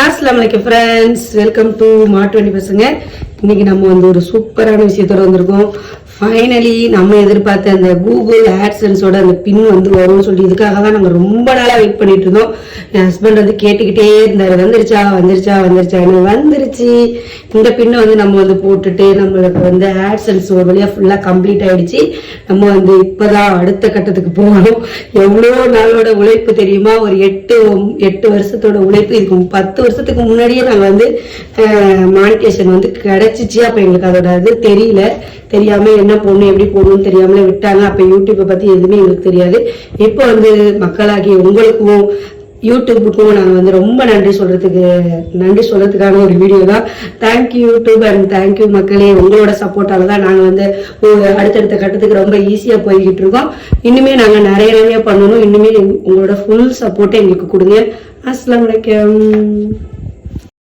अस्सलाम वालेकुम friends, welcome to மாட்டு வண்டி பசங்க. இன்னைக்கு நம்ம வந்து ஒரு சூப்பரான விஷயத்தோட வந்திருக்கோம். ஃபைனலி நம்ம எதிர்பார்த்த அந்த கூகுள் ஆட்சன்ஸோட அந்த பின் வந்து வரும்னு சொல்லி இதுக்காக தான் நம்ம ரொம்ப நாளா வெயிட் பண்ணிட்டு இருந்தோம். என் ஹஸ்பண்ட் வந்து கேட்டுக்கிட்டே இருந்தாரு, வந்துருச்சான்னு. வந்துருச்சு. இந்த பின்னை வந்து நம்ம வந்து போட்டுட்டு நம்மளுக்கு வந்து ஆட்சன்ஸ் ஒரு வழியா ஃபுல்லா கம்ப்ளீட் ஆயிடுச்சு. நம்ம வந்து இப்பதான் அடுத்த கட்டத்துக்கு போகணும். எவ்வளவு நாளோட உழைப்பு தெரியுமா? ஒரு எட்டு வருஷத்தோட உழைப்பு. இதுக்கு 10 வருஷத்துக்கு முன்னாடியே நாங்க வந்து மானிட்டேஷன் வந்து கிடைச்சிச்சு. அப்ப எங்களுக்கு அதோட அது தெரியாம என்ன போடணும் எப்படி போடணும்னு தெரியாமலே விட்டாங்க. அப்ப யூடியூப்பை பத்தி எதுவுமே எங்களுக்கு தெரியாது. இப்போ வந்து மக்களாகி உங்களுக்கும் யூடியூபுக்கும் நாங்கள் வந்து ரொம்ப நன்றி சொல்றதுக்கான ஒரு வீடியோ தான். தேங்க்யூ யூடியூப் அண்ட் தேங்க்யூ மக்களே. உங்களோட சப்போர்ட்டால தான் நாங்கள் வந்து அடுத்தடுத்த கட்டத்துக்கு ரொம்ப ஈஸியா போய்கிட்டு இருக்கோம். இன்னுமே நாங்கள் நிறைய பண்ணணும். இன்னுமே உங்களோட ஃபுல் சப்போர்ட்டை எங்களுக்கு கொடுங்க. அஸ்ஸலாமு அலைக்கும்.